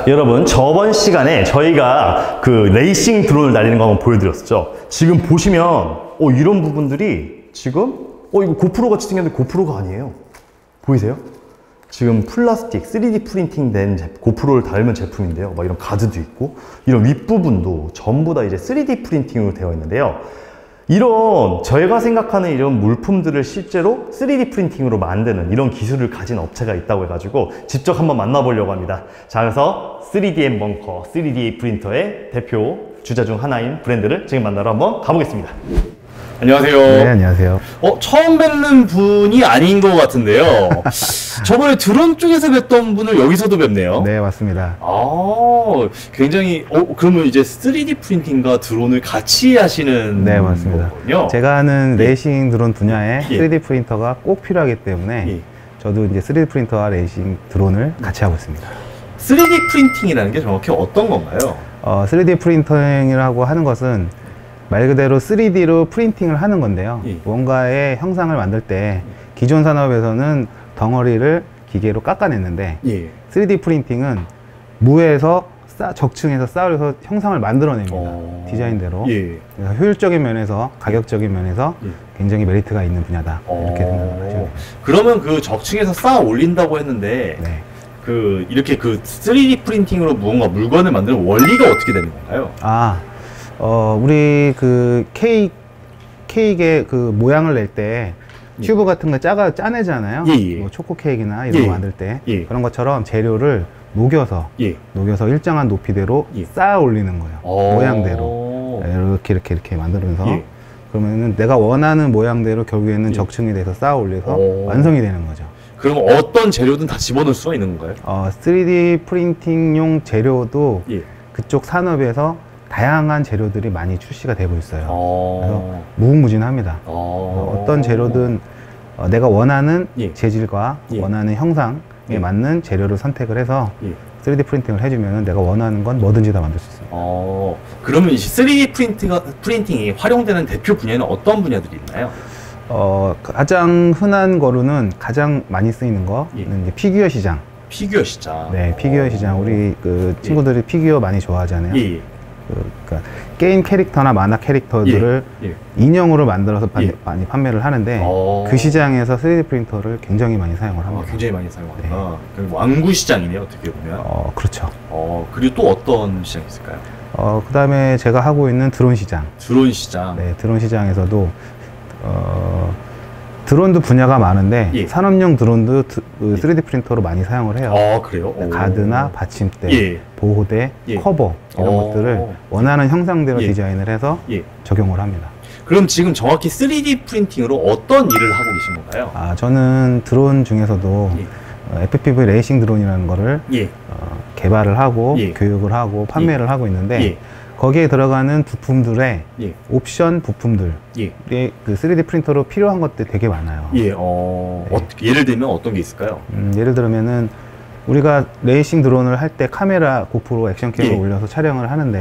여러분, 저번 시간에 저희가 그 레이싱 드론을 날리는 거 한번 보여드렸었죠. 지금 보시면 이런 부분들이 지금 이거 고프로 같이 생겼는데 고프로가 아니에요. 보이세요? 지금 플라스틱 3D 프린팅 된 고프로를 달면 제품인데요. 막 이런 가드도 있고 이런 윗부분도 전부 다 이제 3D 프린팅으로 되어 있는데요. 이런 저희가 생각하는 이런 물품들을 실제로 3D 프린팅으로 만드는 이런 기술을 가진 업체가 있다고 해가지고 직접 한번 만나보려고 합니다. 자, 그래서 3DM 벙커 3D 프린터의 대표 주자 중 하나인 브랜드를 지금 만나러 한번 가보겠습니다. 안녕하세요. 네, 안녕하세요. 처음 뵙는 분이 아닌 것 같은데요. 저번에 드론 쪽에서 뵀던 분을 여기서도 뵙네요. 네, 맞습니다. 굉장히, 그러면 이제 3D 프린팅과 드론을 같이 하시는 네, 맞습니다. 거군요. 제가 하는 레이싱 드론 분야에 예. 3D 프린터가 꼭 필요하기 때문에 예. 저도 이제 3D 프린터와 레이싱 드론을 같이 하고 있습니다. 3D 프린팅이라는 게 정확히 어떤 건가요? 3D 프린터라고 하는 것은 말 그대로 3D로 프린팅을 하는 건데요. 예. 뭔가의 형상을 만들 때 기존 산업에서는 덩어리를 기계로 깎아냈는데 예. 3D 프린팅은 무에서 적층해서 쌓아서 형상을 만들어냅니다. 디자인대로. 예. 그래서 효율적인 면에서 가격적인 면에서 예. 굉장히 메리트가 있는 분야다. 이렇게 생각하죠. 그러면 그 적층에서 쌓아 올린다고 했는데 네. 이렇게 3D 프린팅으로 무언가 물건을 만드는 원리가 어떻게 되는 건가요? 우리 그 케이크의 그 모양을 낼 때 튜브 같은 거 짜내잖아요. 예. 뭐 초코 케이크나 이런 거 만들 때 그런 것처럼 재료를 녹여서 일정한 높이대로 쌓아 올리는 거예요. 모양대로 이렇게 만들면서 그러면은 내가 원하는 모양대로 결국에는 적층이 돼서 쌓아 올려서 완성이 되는 거죠. 그럼 어떤 재료든 다 집어넣을 수가 있는 건가요? 3D 프린팅용 재료도 그쪽 산업에서 다양한 재료들이 많이 출시가 되고 있어요. 그래서 무궁무진합니다. 어떤 재료든 내가 원하는 재질과 원하는 형상에 맞는 재료를 선택을 해서 3D 프린팅을 해주면 내가 원하는 건 뭐든지 다 만들 수 있습니다. 그러면 이 3D 프린팅이 활용되는 대표 분야는 어떤 분야들이 있나요? 가장 흔한 거로는 가장 많이 쓰이는 거는 이제 피규어 시장. 피규어 시장. 네, 피규어 시장. 우리 그 친구들이 피규어 많이 좋아하잖아요. 그러니까 게임 캐릭터나 만화 캐릭터들을 인형으로 만들어서 많이 판매를 하는데 그 시장에서 3D 프린터를 굉장히 많이 사용을 합니다. 굉장히 많이 사용한다. 네. 완구 시장이네요, 어떻게 보면. 그렇죠. 그리고 또 어떤 시장이 있을까요? 그 다음에 제가 하고 있는 드론 시장. 드론 시장. 네, 드론 시장에서도 드론도 분야가 많은데 산업용 드론도 3D 프린터로 많이 사용을 해요. 그래요? 가드나 받침대, 보호대, 커버 이런 것들을 원하는 형상대로 디자인을 해서 적용을 합니다. 그럼 지금 정확히 3D 프린팅으로 어떤 일을 하고 계신 건가요? 저는 드론 중에서도 FPV 레이싱 드론이라는 거를 개발을 하고 교육을 하고 판매를 하고 있는데 거기에 들어가는 부품들의 옵션 부품들 그 3D 프린터로 필요한 것들 되게 많아요. 예를 들면 어떤 게 있을까요? 예를 들면은 우리가 레이싱 드론을 할 때 카메라 고프로 액션캠을 올려서 촬영을 하는데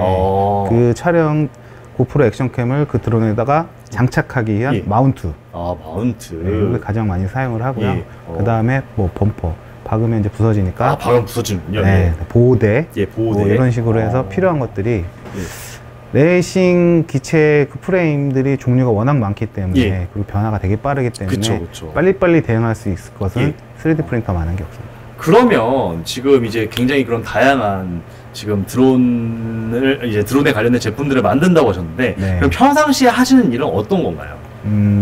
그 촬영 고프로 액션캠을 그 드론에다가 장착하기 위한 마운트. 마운트. 가장 많이 사용을 하고요. 그 다음에 뭐 범퍼. 박으면 이제 부서지니까. 박으면 부서지는군요. 네. 보호대. 보호대. 뭐 이런 식으로 해서 필요한 것들이 레이싱 기체 그 프레임들이 종류가 워낙 많기 때문에 그리고 변화가 되게 빠르기 때문에 빨리빨리 대응할 수 있을 것은 3D 프린터만한 게 없습니다. 그러면 지금 이제 굉장히 그런 다양한 지금 드론에 관련된 제품들을 만든다고 하셨는데 그럼 평상시에 하시는 일은 어떤 건가요?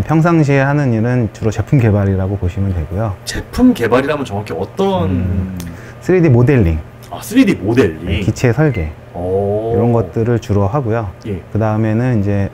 평상시에 하는 일은 주로 제품 개발이라고 보시면 되고요. 제품 개발이라면 정확히 어떤 3D 모델링. 3D 모델링. 기체 설계. 이런 것들을 주로 하고요. 그 다음에는 이제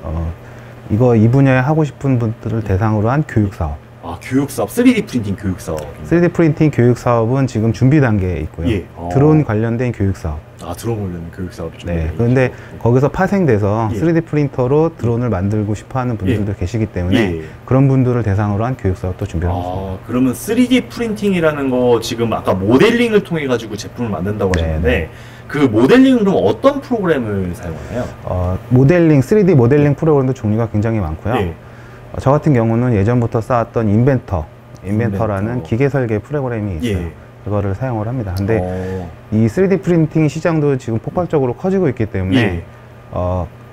이 분야에 하고 싶은 분들을 대상으로 한 교육 사업. 교육 사업, 3D 프린팅 교육 사업. 3D 프린팅 교육 사업은 지금 준비 단계에 있고요. 드론 관련된 교육 사업. 드론 관련된 교육 사업이죠. 네. 그런데 거기서 파생돼서 3D 프린터로 드론을 만들고 싶어 하는 분들도 계시기 때문에 그런 분들을 대상으로 한 교육 사업도 준비하고 있습니다. 그러면 3D 프린팅이라는 거 지금 아까 모델링을 통해 가지고 제품을 만든다고 하셨는데 그 모델링은 그럼 어떤 프로그램을 사용하나요? 모델링, 3D 모델링 프로그램도 종류가 굉장히 많고요. 저 같은 경우는 예전부터 쌓았던 인벤터라는 기계 설계 프로그램이 있어요. 그거를 사용을 합니다. 근데 이 3D 프린팅 시장도 지금 폭발적으로 커지고 있기 때문에 예.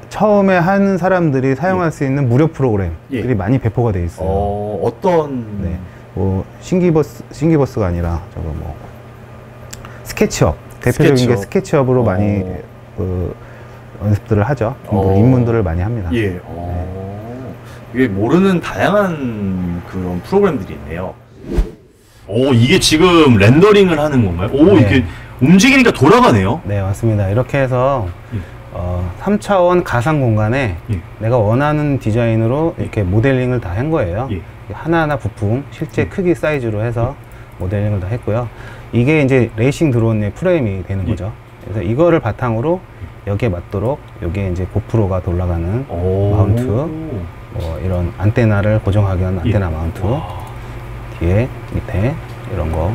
처음에 하는 사람들이 사용할 수 있는 무료 프로그램들이 예. 많이 배포가 돼 있어요. 어떤 네, 뭐 신기버스가 아니라 저거 뭐 스케치업, 대표적인 게 스케치업으로 많이 연습들을 하죠. 입문들을 많이 합니다. 예. 이게 모르는 다양한 그런 프로그램들이 있네요. 이게 지금 렌더링을 하는 건가요? 네. 이렇게 움직이니까 돌아가네요. 네, 맞습니다. 이렇게 해서 3차원 가상 공간에 예. 내가 원하는 디자인으로 이렇게 모델링을 다 한 거예요. 예. 하나하나 부품, 실제 크기 사이즈로 해서 모델링을 다 했고요. 이게 이제 레이싱 드론의 프레임이 되는 거죠. 그래서 이거를 바탕으로 여기에 맞도록 여기에 이제 고프로가 돌아가는 마운트, 뭐 이런 안테나를 고정하기 위한 안테나 마운트, 뒤에 밑에 이런 거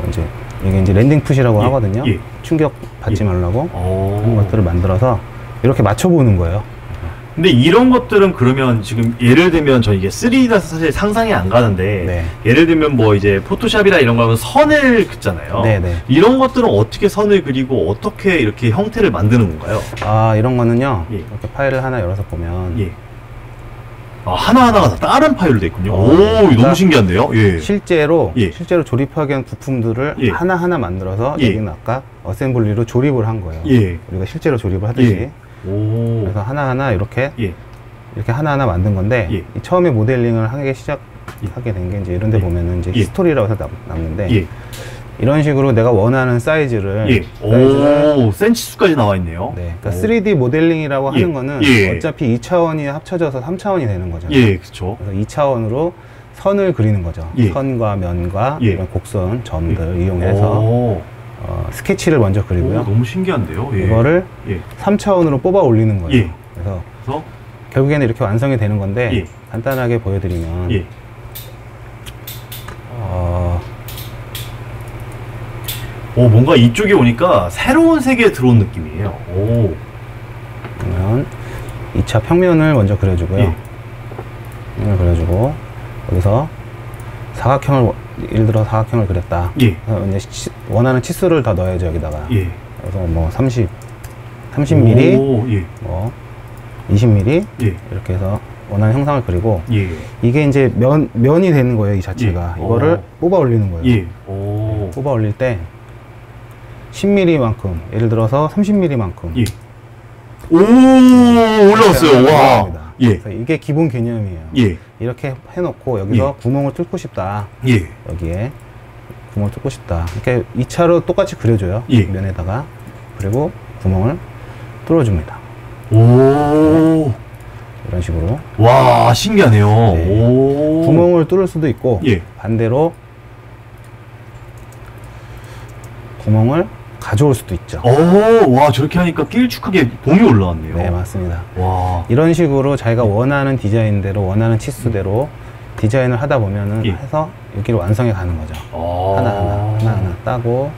이제 이게 이제 랜딩 풋이라고 하거든요. 충격 받지 말라고 그런 것들을 만들어서 이렇게 맞춰보는 거예요. 근데 이런 것들은 그러면 지금 예를 들면 저 이게 3D라서 사실 상상이 안 가는데 네. 예를 들면 뭐 이제 포토샵이나 이런 거 하면 선을 긋잖아요. 네네. 이런 것들은 어떻게 선을 그리고 어떻게 이렇게 형태를 만드는 건가요? 이런 거는요. 예. 이렇게 파일을 하나 열어서 보면 예. 하나하나가 다 다른 파일로 돼 있군요. 그러니까 너무 신기한데요? 예. 실제로 예. 조립하기 위한 부품들을 예. 하나하나 만들어서 예. 여기는 아까 어셈블리로 조립을 한 거예요. 예. 우리가 실제로 조립을 하듯이. 예. 그래서 하나하나 이렇게 예. 이렇게 하나하나 만든 건데 예. 이 처음에 모델링을 하기 시작하게 된 게 이제 이런 데 보면은 이제 예. 히스토리라고 해서 남는데 예. 이런 식으로 내가 원하는 사이즈를 예. 센치 수까지 나와 있네요. 네, 그러니까 3D 모델링이라고 예. 하는 거는 예. 어차피 2차원이 합쳐져서 3차원이 되는 거잖아요. 예, 그렇죠. 그래서 2차원으로 선을 그리는 거죠. 예. 선과 면과 예. 이런 곡선, 점들 이용해서 스케치를 먼저 그리고요. 너무 신기한데요. 예. 이거를 예. 3차원으로 뽑아 올리는 거예요. 예. 그래서 그래서 결국에는 이렇게 완성이 되는 건데 예. 간단하게 보여드리면 예. 뭔가 이쪽에 오니까 새로운 세계에 들어온 느낌이에요. 그러면 2차 평면을 먼저 그려주고요. 예. 평면을 그려주고 여기서 사각형을 예를 들어 사각형을 그렸다. 예. 그래서 이제 원하는 치수를 더 넣어야죠 여기다가. 예. 그래서 뭐 30mm, 예. 뭐 20mm 예. 이렇게 해서 원하는 형상을 그리고 예. 이게 이제 면이 되는 거예요 이 자체가. 예. 이거를 뽑아 올리는 거예요. 예. 뽑아 올릴 때 10mm만큼 예를 들어서 30mm만큼 예. 올라왔어요. 와. 예. 그래서 이게 기본 개념이에요. 예. 이렇게 해놓고 여기서 예. 구멍을 뚫고 싶다. 예. 여기에 구멍을 뚫고 싶다. 이렇게 2차로 똑같이 그려줘요. 예. 면에다가. 그리고 구멍을 뚫어줍니다. 오. 이런 식으로. 와, 신기하네요. 네. 오. 구멍을 뚫을 수도 있고 예. 반대로 구멍을 가져올 수도 있죠. 와, 저렇게 하니까 길쭉하게 봉이 올라왔네요. 네, 맞습니다. 와. 이런 식으로 자기가 원하는 디자인대로 원하는 치수대로 디자인을 하다 보면은 예. 해서 여기를 완성해 가는 거죠. 아. 하나하나 따고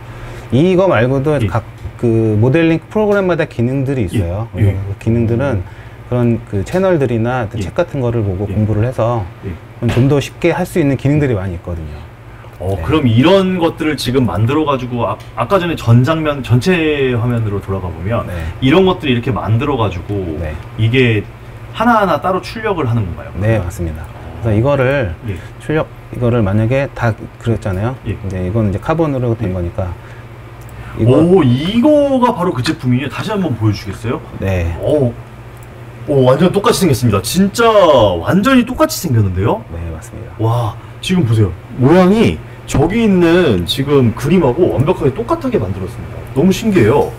이거 말고도 예. 각 그 모델링 프로그램마다 기능들이 있어요. 예. 예. 그 기능들은 그런 그 채널들이나 예. 책 같은 거를 보고 예. 공부를 해서 예. 좀 더 쉽게 할 수 있는 기능들이 많이 있거든요. 네. 그럼 이런 것들을 지금 만들어가지고, 아까 전에 전장면, 전체 화면으로 돌아가 보면, 네. 이런 것들이 이렇게 만들어가지고, 네. 이게 하나하나 따로 출력을 하는 건가요? 네, 맞습니다. 그래서 이거를 예. 이거를 만약에 다 그렸잖아요. 예. 이제 이거는 이제 카본으로 된 거니까. 이거가 바로 그 제품이에요? 다시 한번 보여주시겠어요? 네. 완전 똑같이 생겼습니다. 진짜 완전히 똑같이 생겼는데요? 네, 맞습니다. 와, 지금 보세요. 모양이 저기 있는 지금 그림하고 완벽하게 똑같하게 만들었습니다. 너무 신기해요.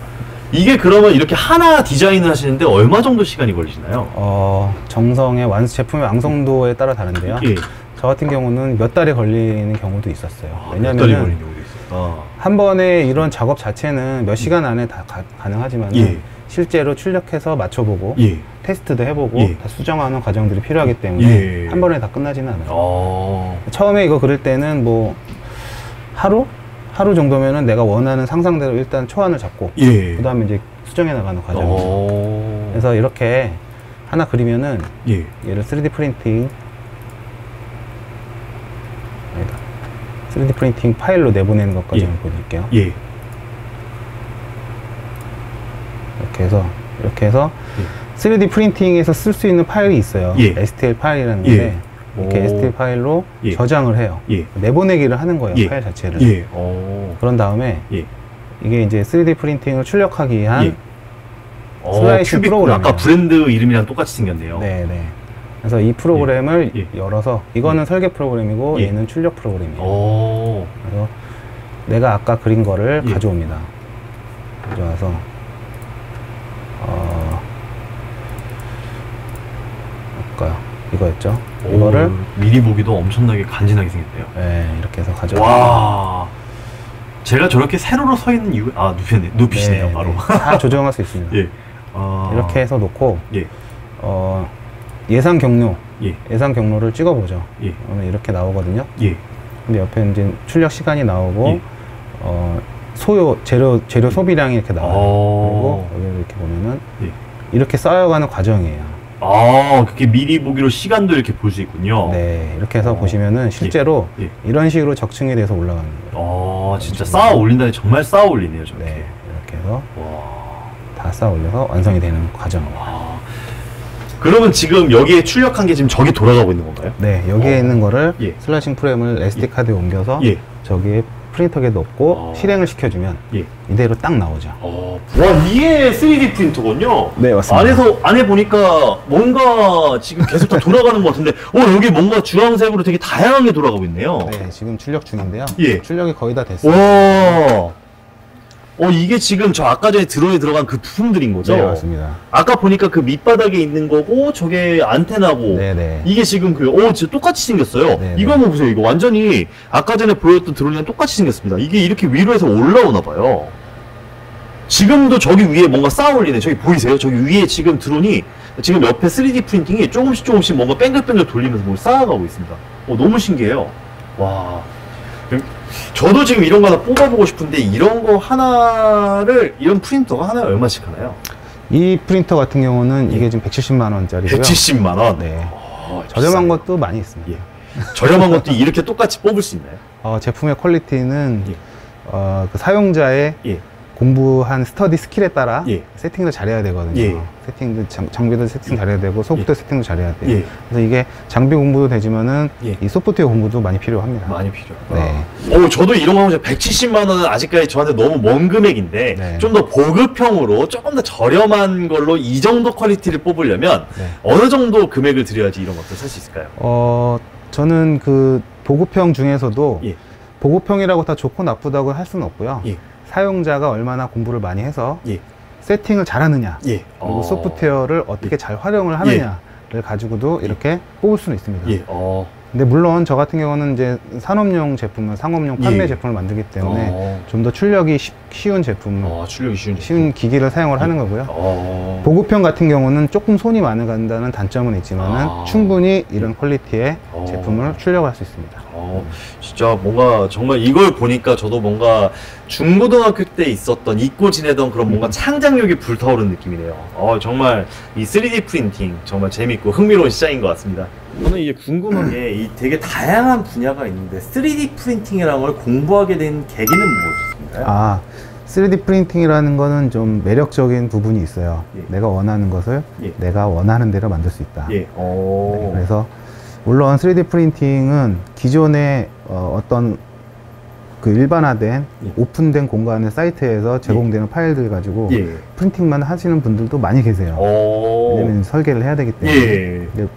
이게 그러면 이렇게 하나 디자인을 하시는데 얼마 정도 시간이 걸리시나요? 정성의 제품의 완성도에 따라 다른데요. 예. 저 같은 경우는 몇 달이 걸리는 경우도 있었어요. 몇 달이 걸리는 왜냐면은 경우도 있어요. 한 번에 이런 작업 자체는 몇 시간 안에 다 가능하지만 예. 실제로 출력해서 맞춰보고 예. 테스트도 해보고 예. 다 수정하는 과정들이 필요하기 때문에 예. 한 번에 다 끝나지는 않아요. 어. 처음에 이거 그릴 때는 뭐 하루 정도면은 내가 원하는 상상대로 일단 초안을 잡고 예. 그 다음에 이제 수정해 나가는 과정이죠. 어. 그래서 이렇게 하나 그리면은 예. 얘를 3D 프린팅 3D 프린팅 파일로 내보내는 것까지 예. 보여드릴게요. 예. 이렇게 해서 3D 프린팅에서 쓸 수 있는 파일이 있어요. 예. STL 파일이라는 예. 건데 이렇게 오. STL 파일로 예. 저장을 해요. 예. 내보내기를 하는 거예요. 예. 파일 자체를. 예. 그런 다음에 예. 이게 이제 3D 프린팅을 출력하기 위한 예. 슬라이싱 큐빅 프로그램. 아까 브랜드 이름이랑 똑같이 생겼네요. 네네. 그래서 이 프로그램을 예. 열어서 이거는 설계 프로그램이고 예. 얘는 출력 프로그램이에요. 오. 그래서 내가 아까 그린 거를 예. 가져옵니다. 가져와서 아까 이거였죠. 이거를 미리 보기도 엄청나게 간지나게 생겼네요. 이렇게 해서 가져와. 와. 제가 저렇게 세로로 서 있는 이유, 눕히시네요, 네, 바로. 네. 다 조정할 수 있습니다. 예. 이렇게 해서 놓고 예. 예상 경로, 예. 예상 경로를 찍어보죠. 예. 그러면 이렇게 나오거든요. 예. 근데 옆에 이제 출력 시간이 나오고 예. 소요 재료 소비량이 이렇게 나와요. 오. 그리고 여기 이렇게 보면은 예. 이렇게 쌓여가는 과정이에요. 그렇게 미리 보기로 시간도 이렇게 볼 수 있군요. 네, 이렇게 해서 보시면은 실제로 예. 이런 식으로 적층이 돼서 올라가는 거예요. 진짜 쌓아 올린다니 정말 쌓아 올리네요, 저렇게. 네, 이렇게 해서 와. 다 쌓아 올려서 완성이 되는 과정. 와. 그러면 지금 여기에 출력한 게 지금 저기 돌아가고 있는 건가요? 네, 여기에 있는 거를 예. 슬라이싱 프레임을 SD 카드에 옮겨서 예. 저기에 프린터기에 넣고 실행을 시켜주면 예. 이대로 딱 나오죠. 와, 이게 3D 프린터군요? 네, 맞습니다. 안에 보니까 뭔가 지금 계속 다 돌아가는 것 같은데, 여기 뭔가 주황색으로 되게 다양하게 돌아가고 있네요. 네, 지금 출력 중인데요. 예. 출력이 거의 다 됐어요. 와. 이게 지금 저 아까 전에 드론에 들어간 그 부품들인 거죠? 네, 맞습니다. 아까 보니까 그 밑바닥에 있는 거고, 저게 안테나고, 네네. 이게 지금 진짜 똑같이 생겼어요. 네네. 이거 한번 보세요. 이거 완전히 아까 전에 보였던 드론이랑 똑같이 생겼습니다. 이게 이렇게 위로 해서 올라오나 봐요. 지금도 저기 위에 뭔가 쌓아 올리네. 저기 보이세요? 저기 위에 지금 드론이, 지금 옆에 3D 프린팅이 조금씩 뭔가 뱅글뱅글 돌리면서 뭘 쌓아가고 있습니다. 너무 신기해요. 와. 저도 지금 이런 거 하나 뽑아보고 싶은데, 이런 프린터가 하나에 얼마씩 하나요? 이 프린터 같은 경우는 이게 지금 170만 원짜리고요. 170만 원? 네. 저렴한 것도 많이 있습니다. 예. 저렴한 것도 이렇게 똑같이 뽑을 수 있나요? 제품의 퀄리티는 예. 그 사용자의 예. 공부한 스터디 스킬에 따라 예. 세팅도 잘해야 되거든요. 예. 세팅도 장비도 세팅 잘해야 되고 소프트웨어 세팅도 잘해야 돼요. 예. 그래서 이게 장비 공부도 되지만은 예. 이 소프트웨어 공부도 많이 필요합니다. 많이 필요하다. 네. 저도 이런 거 하면 170만 원은 아직까지 저한테 너무 먼 금액인데, 네. 좀 더 보급형으로 조금 더 저렴한 걸로 이 정도 퀄리티를 뽑으려면 네. 어느 정도 금액을 들여야지 이런 것도 살 수 있을까요? 저는 그 보급형 중에서도 예. 보급형이라고 다 좋고 나쁘다고 할 수는 없고요. 예. 사용자가 얼마나 공부를 많이 해서 예. 세팅을 잘하느냐, 예. 그리고 소프트웨어를 어떻게 잘 활용을 하느냐를 가지고도 이렇게 뽑을 수는 있습니다. 예. 근데 물론 저 같은 경우는 이제 산업용 제품을 상업용 판매 예. 제품을 만들기 때문에 좀 더 출력이 쉬운 제품, 출력이 쉬운 기기를 사용을 하는 거고요. 예. 보급형 같은 경우는 조금 손이 많이 간다는 단점은 있지만은 충분히 이런 퀄리티의 제품을 출력할 수 있습니다. 진짜 뭔가 정말 이걸 보니까 저도 뭔가 중고등학교 때 있었던 잊고 지내던 그런 뭔가 창작력이 불타오르는 느낌이네요. 정말 이 3D 프린팅 정말 재밌고 흥미로운 시장인 것 같습니다. 저는 이게 궁금한 게 이 되게 다양한 분야가 있는데 3D 프린팅이라는 걸 공부하게 된 계기는 무엇이었나요? 3D 프린팅이라는 거는 좀 매력적인 부분이 있어요. 예. 내가 원하는 것을 예. 내가 원하는 대로 만들 수 있다. 예. 네, 그래서 물론 3D 프린팅은 기존의 어떤 그 일반화된 예. 오픈된 공간의 사이트에서 제공되는 파일들 가지고 예. 프린팅만 하시는 분들도 많이 계세요. 왜냐면 설계를 해야 되기 때문에. 예. 근데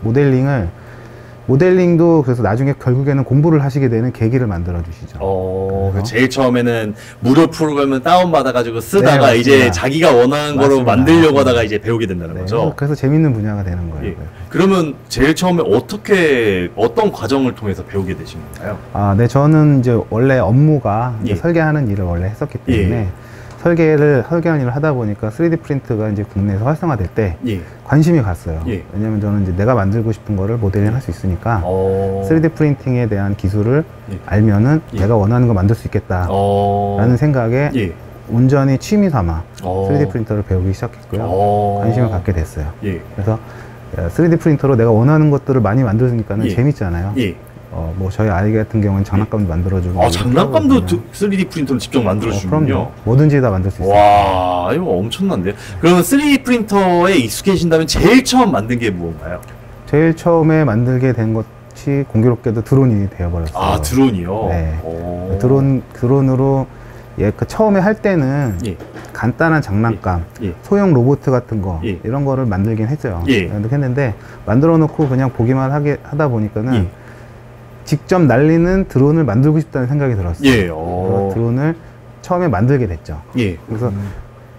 모델링도 그래서 나중에 결국에는 공부를 하시게 되는 계기를 만들어 주시죠. 그래서 제일 처음에는 무료 프로그램을 다운받아가지고 쓰다가 네, 이제 맞습니다. 자기가 원하는 거로 맞습니다. 만들려고 하다가 이제 배우게 된다는 네, 거죠. 그래서 재밌는 분야가 되는 거예요. 예. 그러면 제일 처음에 어떤 과정을 통해서 배우게 되신 건가요? 네, 저는 이제 원래 업무가 이제 예. 설계하는 일을 원래 했었기 때문에 예. 설계하는 일을 하다 보니까 3D 프린트가 이제 국내에서 활성화될 때 예. 관심이 갔어요. 예. 왜냐면 저는 이제 내가 만들고 싶은 거를 모델링 할 수 있으니까 3D 프린팅에 대한 기술을 예. 알면은 예. 내가 원하는 거 만들 수 있겠다 라는 생각에 예. 온전히 취미 삼아 3D 프린터를 배우기 시작했고요. 관심을 갖게 됐어요. 예. 그래서 3D 프린터로 내가 원하는 것들을 많이 만들니까는 예. 재밌잖아요. 예. 뭐 저희 아이 같은 경우는 장난감도 만들어주고. 장난감도 3D 프린터로 직접 만들어주군요. 그럼요. 뭐든지 다 만들 수 있어요. 와, 이거 엄청난데요. 그러면 3D 프린터에 익숙해진다면 제일 처음 만든 게 무언가요? 제일 처음에 만들게 된 것이 공교롭게도 드론이 되어버렸어요. 아, 드론이요? 네. 드론으로 그 처음에 할 때는 간단한 장난감, 소형 로봇 같은 거 이런 거를 만들긴 했어요. 했는데 만들어 놓고 그냥 보기만 하다 보니까는 직접 날리는 드론을 만들고 싶다는 생각이 들었어요. 그래서 드론을 처음에 만들게 됐죠. 그래서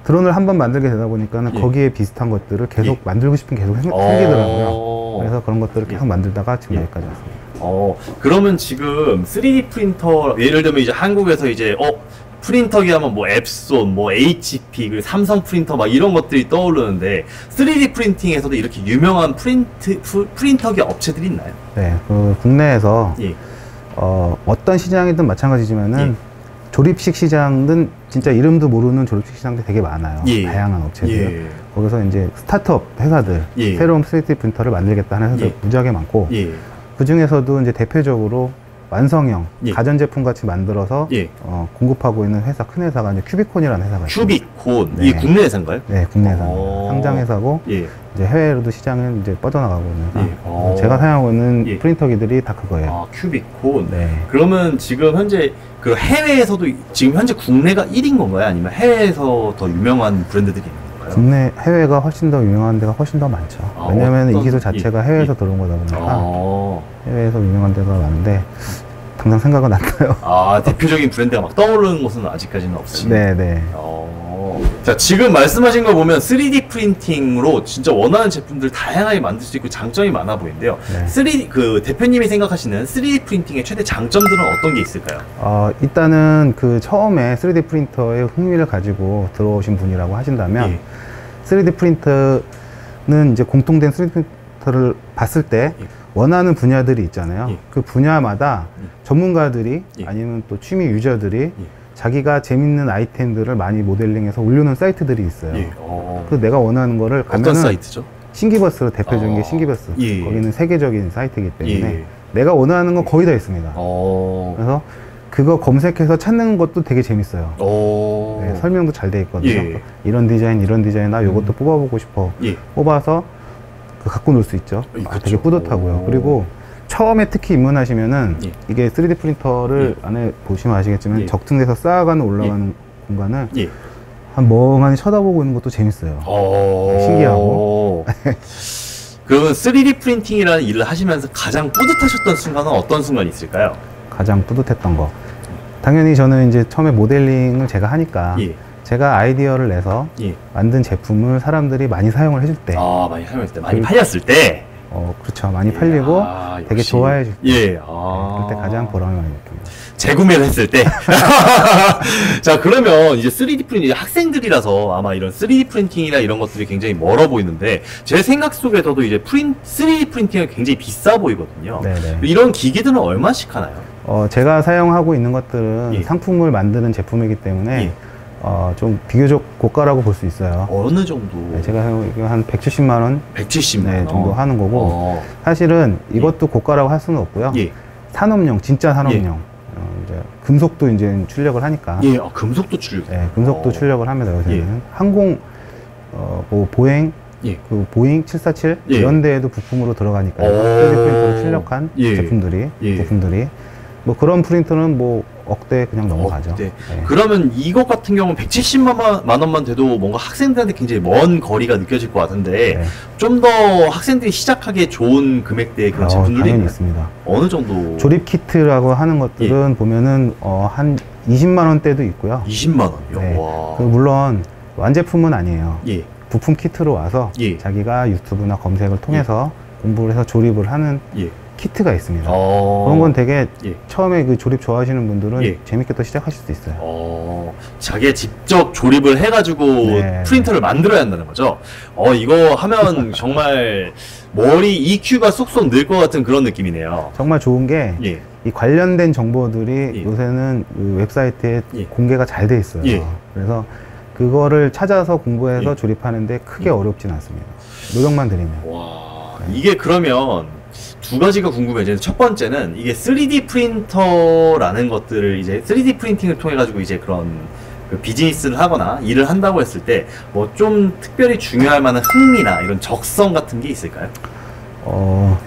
드론을 한번 만들게 되다 보니까는 거기에 비슷한 것들을 계속 만들고 싶은 계속 생기더라고요. 그래서 그런 것들을 계속 만들다가 지금 여기까지 왔습니다. 그러면 지금 3D 프린터, 예를 들면 이제 한국에서 이제 프린터기 하면 뭐 앱손, 뭐 HP, 그리고 삼성 프린터 막 이런 것들이 떠오르는데 3D 프린팅에서도 이렇게 유명한 프린터기 업체들이 있나요? 네, 국내에서 어떤 시장이든 마찬가지지만은 조립식 시장은 진짜 이름도 모르는 조립식 시장도 되게 많아요. 다양한 업체들. 거기서 이제 스타트업 회사들, 새로운 3D 프린터를 만들겠다 하는 회사들 무지하게 많고, 그 중에서도 이제 대표적으로 완성형 가전제품 같이 만들어서 공급하고 있는 회사, 큰 회사가 이제 큐비콘이라는 회사가 있어요. 큐비콘. 이게 국내 회사인가요? 네, 국내 회사입니다. 상장 회사고 이제 해외로도 시장을 이제 뻗어나가고 있는 회사. 제가 사용하고 있는 프린터기들이 다 그거예요. 큐비콘. 그러면 지금 현재 그 해외에서도 지금 현재 국내가 1인 건가요? 아니면 해외에서 더 유명한 브랜드들이 있는 건가요? 국내, 해외가 훨씬 더 유명한 데가 훨씬 더 많죠. 왜냐면 이 기술 자체가 해외에서 들어온 거다 보니까 해외에서 유명한 데가 많은데 당장 생각은 안 나요. 대표적인 브랜드가 막 떠오르는 곳은 아직까지는 없으시네요. 네네. 자, 지금 말씀하신 거 보면 3D 프린팅으로 진짜 원하는 제품들 다양하게 만들 수 있고 장점이 많아 보이는데요. 3D, 그 대표님이 생각하시는 3D 프린팅의 최대 장점들은 어떤 게 있을까요? 일단은 그 처음에 3D 프린터에 흥미를 가지고 들어오신 분이라고 하신다면 3D 프린터는 이제 공통된 3D 프린터를 봤을 때 원하는 분야들이 있잖아요. 그 분야마다 전문가들이 아니면 또 취미 유저들이 자기가 재밌는 아이템들을 많이 모델링해서 올려놓은 사이트들이 있어요. 그 내가 원하는 거를 가면은 어떤 사이트죠? 신기버스로 대표적인 게 신기버스. 거기는 세계적인 사이트이기 때문에 내가 원하는 건 거의 다 있습니다. 그래서 그거 검색해서 찾는 것도 되게 재밌어요. 설명도 잘 돼 있거든요. 이런 디자인, 나 요것도 뽑아보고 싶어. 뽑아서 갖고 놀 수 있죠. 되게 뿌듯하고요. 그리고 처음에 특히 입문하시면은 이게 3D 프린터를 안에 보시면 아시겠지만 적층돼서 쌓아가는 올라가는 공간을 한 멍하니 쳐다보고 있는 것도 재밌어요. 신기하고. 그러면 3D 프린팅이라는 일을 하시면서 가장 뿌듯하셨던 순간은 어떤 순간이 있을까요? 가장 뿌듯했던 거. 당연히 저는 이제 처음에 모델링을 제가 하니까 제가 아이디어를 내서 만든 제품을 사람들이 많이 사용을 해줄 때. 많이 사용했을 때. 많이 팔렸을 때. 그렇죠. 많이 팔리고 되게 역시. 좋아해 줄 때. 그때 가장 보람을 많이 느낍니다. 재구매를 했을 때. 자, 그러면 이제 3D 프린팅, 학생들이라서 아마 이런 3D 프린팅이나 이런 것들이 굉장히 멀어 보이는데, 제 생각 속에서도 이제 3D 프린팅은 굉장히 비싸 보이거든요. 이런 기기들은 얼마씩 하나요? 제가 사용하고 있는 것들은 상품을 만드는 제품이기 때문에 좀 비교적 고가라고 볼 수 있어요. 어느 정도? 제가 한 170만 원 170만 원 정도 하는 거고, 사실은 이것도 고가라고 할 수는 없고요. 산업용, 진짜 산업용. 이제 금속도 이제 출력을 하니까. 금속도 출력. 금속도 출력을 합니다. 요새는 항공, 뭐 보잉, 그 보잉 747 이런 데에도 부품으로 들어가니까 3D 프린터로 출력한 부품들이 뭐 그런 프린터는 뭐 억대 그냥 넘어가죠. 그러면 이것 같은 경우는 170만 원만 돼도 뭔가 학생들한테 굉장히 먼 거리가 느껴질 것 같은데 좀 더 학생들이 시작하기에 좋은 금액대의 그런 제품들이 당연히 있습니다. 어느 정도? 조립 키트라고 하는 것들은 보면은 한 20만 원대도 있고요. 20만 원이요? 그 물론 완제품은 아니에요. 부품 키트로 와서 자기가 유튜브나 검색을 통해서 공부를 해서 조립을 하는 키트가 있습니다. 그런 건 되게 처음에 그 조립 좋아하시는 분들은 재밌게 또 시작하실 수 있어요. 자기가 직접 조립을 해가지고 프린터를 만들어야 한다는 거죠. 이거 하면 정말 머리 EQ가 쏙쏙 늘 것 같은 그런 느낌이네요. 정말 좋은 게 이 관련된 정보들이 요새는 그 웹사이트에 공개가 잘 돼 있어요. 그래서 그거를 찾아서 공부해서 조립하는데 크게 어렵진 않습니다. 노력만 들이면. 이게 그러면 두 가지가 궁금해지는데, 첫 번째는 이게 3D 프린터라는 것들을 이제 3D 프린팅을 통해 가지고 이제 그런 그 비즈니스를 하거나 일을 한다고 했을 때 뭐 좀 특별히 중요할 만한 흥미나 이런 적성 같은 게 있을까요?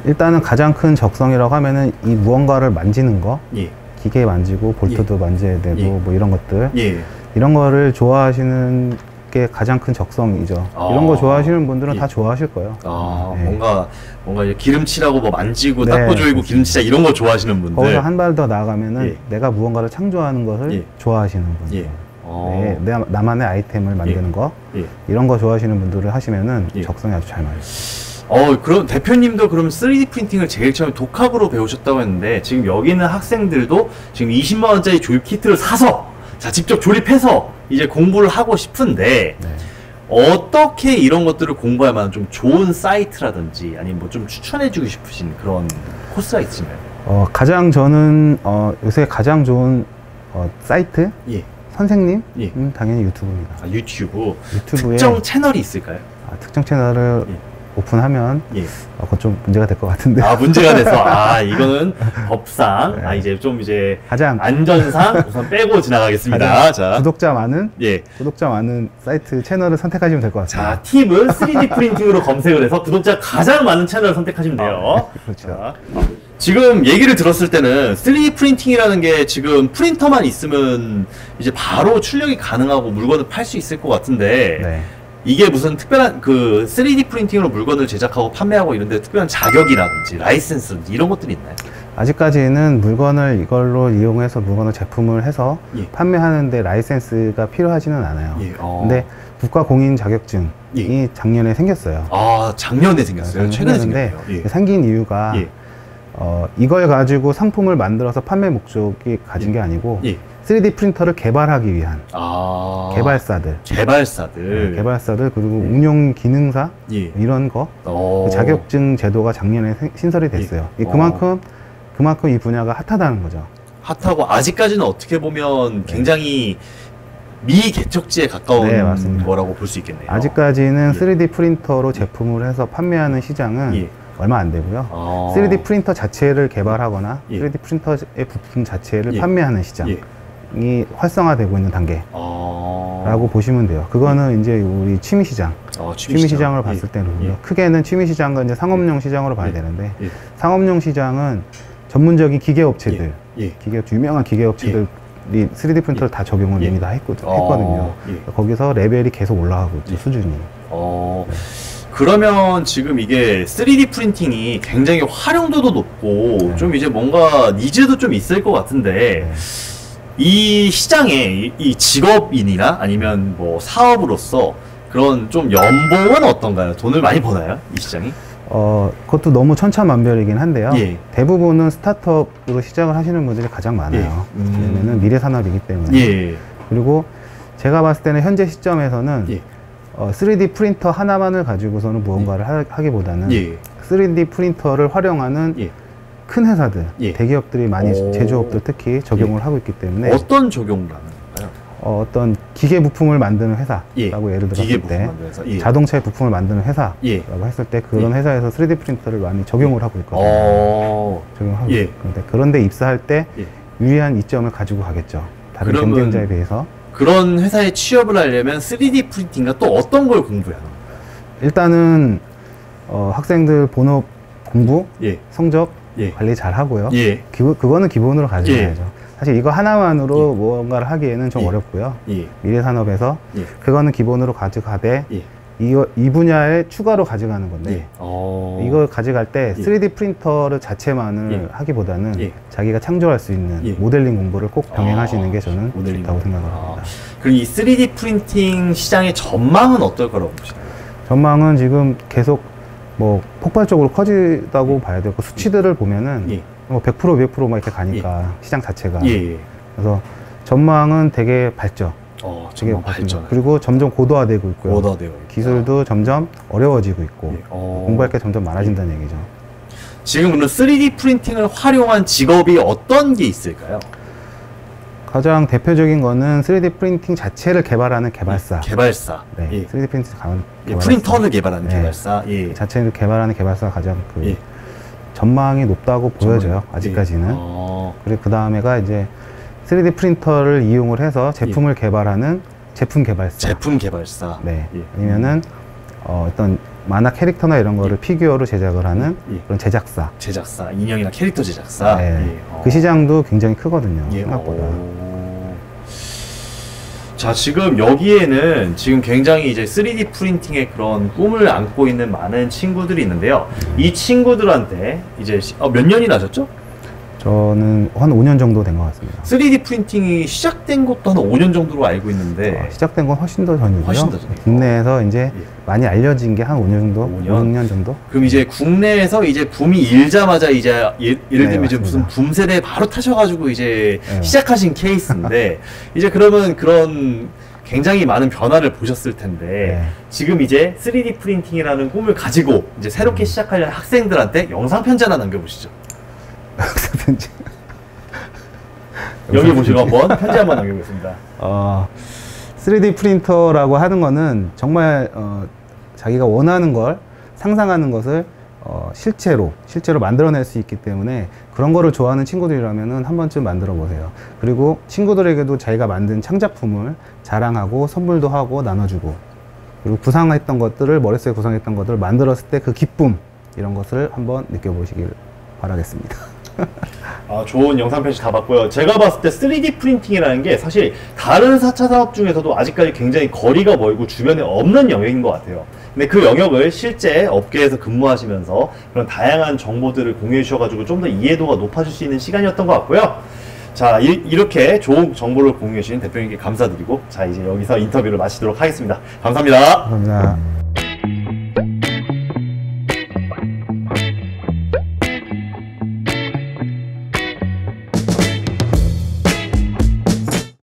일단은 가장 큰 적성이라고 하면은 이 무언가를 만지는 거, 예. 기계 만지고 볼트도 만져야 되고 예. 뭐 이런 것들, 예. 이런 거를 좋아하시는 게 가장 큰 적성이죠. 이런 거 좋아하시는 분들은 예. 다 좋아하실 거예요. 네. 뭔가 이제 기름칠하고 뭐 만지고 네, 닦고 조이고 기름칠자 이런 거 좋아하시는 분들. 거기서 한 발 더 나아가면은 예. 내가 무언가를 창조하는 것을 예. 좋아하시는 분들. 예. 나만의 아이템을 만드는 거, 예. 이런 거 좋아하시는 분들을 하시면은 예. 적성이 아주 잘 맞아요. 그럼 대표님도 그럼 3D 프린팅을 제일 처음에 독학으로 배우셨다고 했는데, 지금 여기 있는 학생들도 지금 20만 원짜리 조립 키트를 사서 자 직접 조립해서 이제 공부를 하고 싶은데, 네. 어떻게 이런 것들을 공부할 만한 좀 좋은 사이트라든지 아니면 뭐 좀 추천해주고 싶으신 그런 코스가 있으신가요? 가장 저는 요새 가장 좋은 사이트, 예. 선생님, 예. 당연히 유튜브입니다. 유튜브에 유튜브에 채널이 있을까요? 특정 채널을 예. 오픈하면 예. 그건 좀 문제가 될 것 같은데. 문제가 돼서 이거는 법상 네. 이제 좀 이제 가장 안전상 우선 빼고 지나가겠습니다. 가장 자, 구독자 많은 예. 사이트 채널을 선택하시면 될 것 같습니다. 자, 팀은 3D 프린팅으로 검색을 해서 구독자 가장 많은 채널을 선택하시면 돼요. 그렇죠. 자, 지금 얘기를 들었을 때는 3D 프린팅이라는 게 지금 프린터만 있으면 이제 바로 출력이 가능하고 물건을 팔 수 있을 것 같은데, 네. 이게 무슨 특별한 그 3D 프린팅으로 물건을 제작하고 판매하고 이런데 특별한 자격이라든지 라이센스든지 이런 것들이 있나요? 아직까지는 물건을 이걸로 이용해서 물건을 제품을 해서 예. 판매하는데 라이센스가 필요하지는 않아요. 예. 근데 국가 공인 자격증이 예. 작년에 생겼어요. 작년에 생겼어요. 최근에 생겼네요. 예. 생긴 이유가 예. 이걸 가지고 상품을 만들어서 판매 목적이 가진 게 아니고 예. 3D 프린터를 개발하기 위한 개발사들 그리고 운용 기능사 예. 이런 거 그 자격증 제도가 작년에 신설이 됐어요. 예. 그만큼 이 분야가 핫하다는 거죠. 핫하고 아직까지는 어떻게 보면 굉장히 미개척지에 가까운 네, 맞습니다. 거라고 볼 수 있겠네요. 아직까지는 예. 3D 프린터로 제품을 해서 판매하는 시장은 예. 얼마 안 되고요. 3D 프린터 자체를 개발하거나 예. 3D 프린터의 부품 자체를 예. 판매하는 시장이 예. 활성화되고 있는 단계라고 보시면 돼요. 그거는 이제 우리 취미 시장, 취미 시장을 봤을 때는요. 크게는 취미 시장과 이제 상업용 시장으로 봐야 되는데, 상업용 시장은 전문적인 기계업체들, 유명한 기계업체들이 3D 프린터를 다 적용을 이미 다 했거든요. 거기서 레벨이 계속 올라가고 있죠, 수준이. 그러면 지금 이게 3D 프린팅이 굉장히 활용도도 높고 좀 이제 뭔가 니즈도 좀 있을 것 같은데, 이 시장에 이 직업인이나 아니면 뭐 사업으로서 그런 좀 연봉은 어떤가요? 돈을 많이 버나요? 이 시장이? 그것도 너무 천차만별이긴 한데요. 예. 대부분은 스타트업으로 시작을 하시는 분들이 가장 많아요. 왜냐면은 미래 산업이기 때문에. 예. 그리고 제가 봤을 때는 현재 시점에서는 3D 프린터 하나만을 가지고서는 무언가를 하기보다는 3D 프린터를 활용하는 큰 회사들, 대기업들이 많이 제조업들 특히 적용을 하고 있기 때문에. 어떤 적용을 하는 건가요? 어떤 기계 부품을 만드는 회사라고 예를 들었을 때, 자동차의 부품을 만드는 회사라고 했을 때 그런 회사에서 3D 프린터를 많이 적용을 하고 있거든요. 적용하고 있는데, 그런데 입사할 때 유리한 이점을 가지고 가겠죠. 다른 경쟁자에 비해서. 그런 회사에 취업을 하려면 3D 프린팅과 또 어떤 걸 공부해야 하나요? 일단은 학생들 본업 공부, 성적 관리 잘 하고요. 그거는 기본으로 가져야죠. 사실 이거 하나만으로 무언가를 하기에는 좀 어렵고요. 미래 산업에서 그거는 기본으로 가져가되 이 분야에 추가로 가져가는 건데, 이걸 가져갈 때 3D 프린터를 자체만을 하기보다는 자기가 창조할 수 있는 모델링 공부를 꼭 병행하시는 게 저는 좋다고 생각을 합니다. 그럼 이 3D 프린팅 시장의 전망은 어떨 거라고 보시나요? 전망은 지금 계속 뭐 폭발적으로 커지다고 봐야 되고, 수치들을 보면은 뭐 100%, 200% 막 이렇게 가니까 시장 자체가. 그래서 전망은 되게 밝죠. 전망 발전. 그리고 점점 고도화되고 있고요. 기술도 점점 어려워지고 있고 공부할 게 점점 많아진다는 얘기죠. 지금 오늘 3D 프린팅을 활용한 직업이 어떤 게 있을까요? 가장 대표적인 거는 3D 프린팅 자체를 개발하는 개발사. 네, 3D 프린팅 프린터를 개발하는 개발사. 자체를 개발하는 개발사가 가장 전망이 높다고 보여져요. 아직까지는. 그리고 그 다음에가 이제 3D 프린터를 이용을 해서 제품을 개발하는 제품 개발사. 제품 개발사. 네. 아니면은 어떤 만화 캐릭터나 이런 거를 피규어로 제작을 하는 그런 제작사. 제작사, 인형이나 캐릭터 제작사. 네. 그 시장도 굉장히 크거든요. 생각보다. 자, 지금 여기에는 지금 굉장히 이제 3D 프린팅의 그런 꿈을 안고 있는 많은 친구들이 있는데요. 이 친구들한테 이제 몇 년이나 하셨죠? 저는 한 5년 정도 된 것 같습니다. 3D 프린팅이 시작된 것도 한 5년 정도로 알고 있는데 시작된 건 훨씬 더 전이고요. 훨씬 더 전이고. 국내에서 이제 많이 알려진 게 한 5년 정도? 5년 정도? 그럼 이제 국내에서 이제 붐이 일자마자 이제 예를 들면 이제 무슨 붐 세대에 바로 타셔가지고 이제 시작하신 케이스인데 이제 그러면 그런 굉장히 많은 변화를 보셨을 텐데 지금 이제 3D 프린팅이라는 꿈을 가지고 이제 새롭게 시작하려는 학생들한테 영상 편지 하나 남겨보시죠. 편지. 여기 보시고 한번 편지 한번 남겨보겠습니다. 3D 프린터라고 하는 거는 정말 자기가 원하는 걸 상상하는 것을 실제로 만들어낼 수 있기 때문에 그런 거를 좋아하는 친구들이라면 한 번쯤 만들어 보세요. 그리고 친구들에게도 자기가 만든 창작품을 자랑하고 선물도 하고 나눠주고, 그리고 구상했던 것들을 머릿속에 구상했던 것들을 만들었을 때 그 기쁨, 이런 것을 한번 느껴보시길 바라겠습니다. 좋은 영상 편지 다 봤고요. 제가 봤을 때 3D 프린팅이라는 게 사실 다른 4차 산업 중에서도 아직까지 굉장히 거리가 멀고 주변에 없는 영역인 것 같아요. 근데 그 영역을 실제 업계에서 근무하시면서 그런 다양한 정보들을 공유해 주셔가지고 좀 더 이해도가 높아질 수 있는 시간이었던 것 같고요. 자, 이렇게 좋은 정보를 공유해 주신 대표님께 감사드리고, 자, 이제 여기서 인터뷰를 마치도록 하겠습니다. 감사합니다. 감사합니다.